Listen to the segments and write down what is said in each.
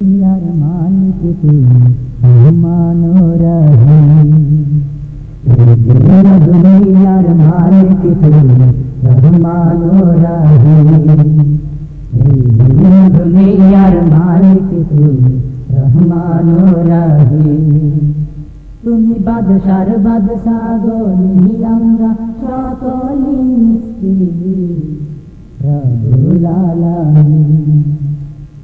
यार मालिक तुम्हें रहमानो रहीम, यार मालिक तुम्हें रहमानो रहीम, यार मालिक तुम्हें रहमानो रहीम। তুমি বাদশার বাদশা গো আমরা সকলি মিসকিন রব্বুল আলামিন।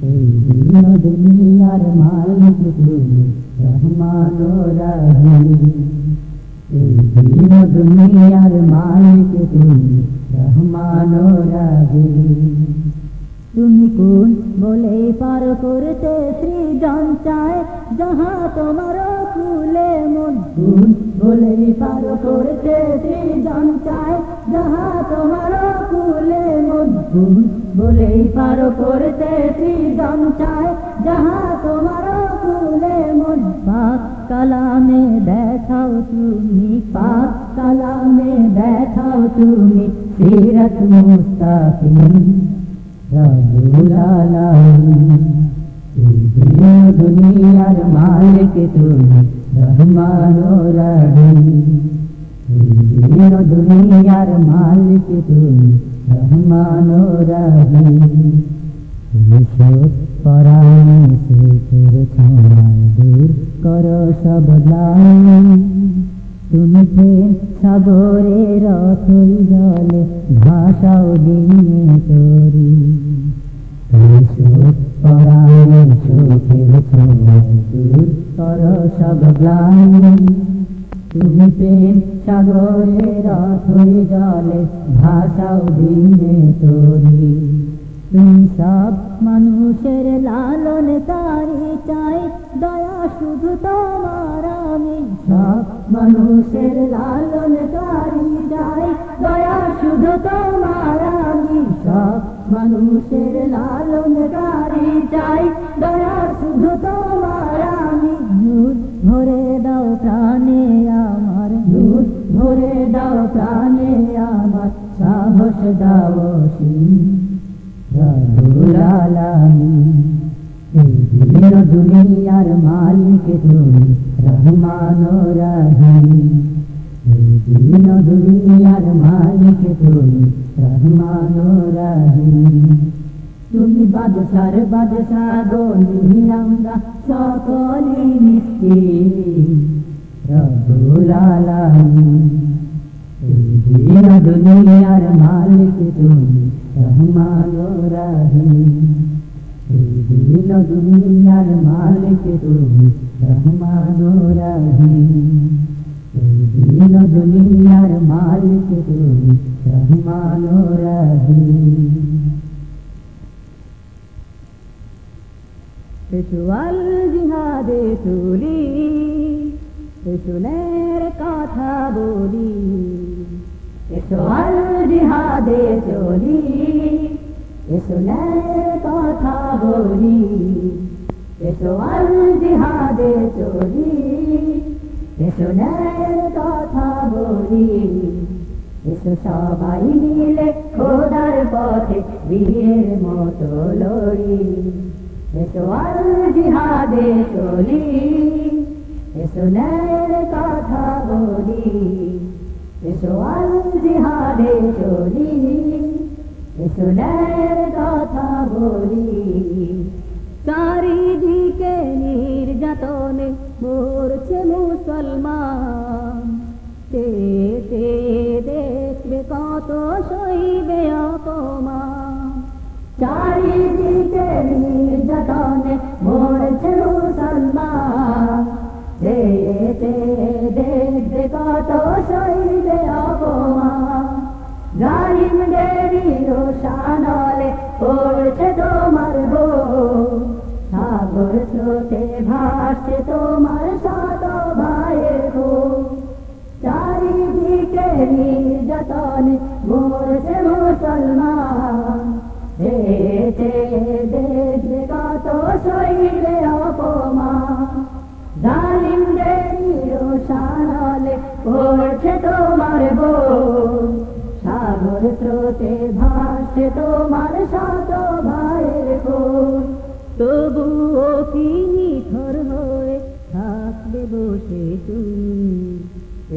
এই দিন দুনিয়ার মালিক তুমি রহমানো রহিম, এই দিন দুনিয়ার মালিক তুমি রহমানো রহিম। তুমি কোন বলে পার করতে সৃজন চায় যাহা তোমার কুলে মন, কোন বলে পার করতে সৃজন চায় যাহা তোমার কুলে মন, কোন বলে পার করতে সৃজন চায় যাহা তোমার কুলে মন। পাক কালামে দেখাও তুমি, পাক কালামে দেখাও তুমি সিরাত মুস্তাকিম রব্বুল আলামিন। এই দুনিয়ার মালিক তুমি রহমানো রহিম, এই দুনিয়ার মালিক তুমি রহমানো রহিম। সুখ পরাণে সুখের ছড়ায় দূর করো সব গ্লানি, তুমি প্রেম সাগরের অথই জলে ভাসাও দিনে তরি। সুখ পরাণে সুখের ছড়ায় দূর করো সব গ্লানি, তুমি প্রেম সাগরের অথই জলে ভাসাও দিনে তরি। তুমি সব মানুষের লালন তারি চাই দয়া শুধু তোমার আমি, সব মানুষের লালন তারি চাই দয়া শুধু তোমার আমি, সব মানুষের লালন তারি চাই দয়া শুধু তোমার আমি। দুধ ভরে দাও প্রাণে আমার, দুধ ভরে দাও প্রাণে আমার, সাহস দাও রব্বুল আলামিন। এই দিন দুনিয়ার মালিক তুমি রহমানো রহিম, এই দিন দুনিয়ার মালিক তুমি রহমানো রহিম। তুমি বাদশার বাদশা গো আমরা সকলি মিসকিন রব্বুল আলামিন। এই দিন দুনিয়ার মালিক তুমি রহমানো রহিম, এই দিন দুনিয়ার মালিক তুমি রহমানো রহিম, এই দিন দুনিয়ার মালিক তুমি রহমানো রহিম। পেশোয়াল জিহাদে চলি, পেশনের কথা বলি, পেশোয়াল জিহাদে চলি, পেশনের কথা বলি, পেশোয়াল জিহাদে চলি, পেশনের কথা বলি। এসো সবাই মিলে খোদার পথে বীরের মতো লড়ি, পেশোয়াল জিহাদে চলি, পেশনের কথা বলি, পেশোয়াল জিহাদে চলি, পেশনের কথা বলি। চারিদিকে নির্যাতনে মরছে মুসলমান, দেখবে কত সইবে অপমান। চারিদিকে নির্যাতনে মরছে মুসলমান, দেখবে কত সইবে অপমান। জালিমদেরই রোশানলে পড়ছে তোমার বুক, সাগর স্রোতে ভাসছে তোমার শত ভাইয়ের বুক। চারিদিকে নির্যাতনে মরছে মুসলমান, দেখবে কত সইবে অপমান। জালিমদেরই রোশানলে পড়ছে তোমার বুক, সাগর স্রোতে ভাসছে তোমার শত ভাইয়ের বুক। তবুও কি নিথর হয়ে থাকবে বসে তুমি।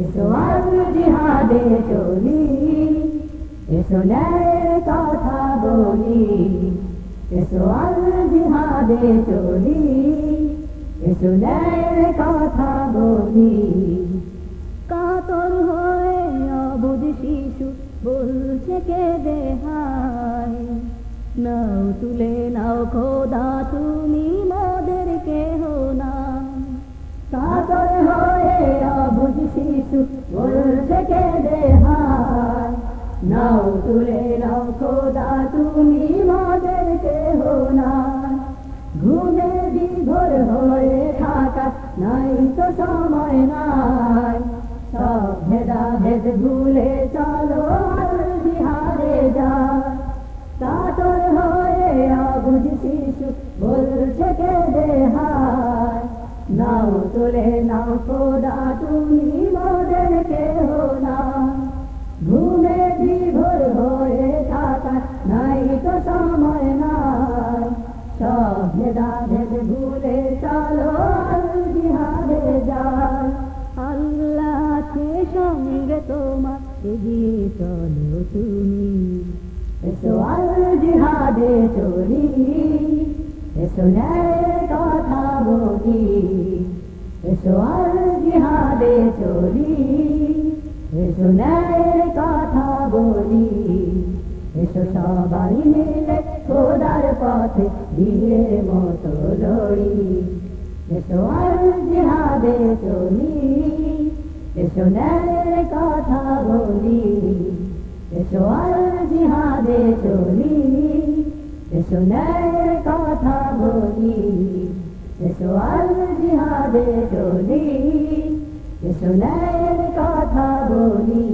এসো আজ জিহাদে চলি, এসো ন্যায়ের কথা বলি, এসো আজ জিহাদে চলি, এসো ন্যায়ের কথা বলি। কাতর হয়ে অবুঝ শিশু বলছে কেঁদে হায়, নাও তুলে নাও খোদা তুমি মোদের কেহ না। কাতর হয়ে অবুঝ শিশু বলছে কেঁদে হায়, নাও তুলে নাও খোদা তুমি মোদের কেহ না। ঘুমে বিভোর হয়ে থাকা নাই তো সময় নাই, সব ভেদাভেদ ভুলে চলো আর জিহাদে যায়। কাতর হয়ে অবুঝ শিশু বলছে কেঁদে হায়, নাও তুলে নাও খোদা তুমি মোদের কেহ না। ঘুমে বিভোর হয়ে থাকা নাই তো সময় নাই, সব ভেদাভেদ ভুলে চলো আর জিহাদে যায়। আল্লাহ আছে সঙ্গে তোমার এগিয়ে চলো তুমি। এসো আর জিহাদে চলি, এসো ন্যায়ের কথা বলি, এসো আর জিহাদে চলি, এসো ন্যায়ের কথা বলি। এসো সবাই মিলে খোদার পথে বীরের মতো লড়ি। এসো আর জিহাদে চলি, এসো ন্যায়ের কথা বলি, এসো আর জিহাদে চলি, এসো ন্যায়ের কথা বলি, এসো আর জিহাদে চলি, এসো ন্যায়ের কথা বলি।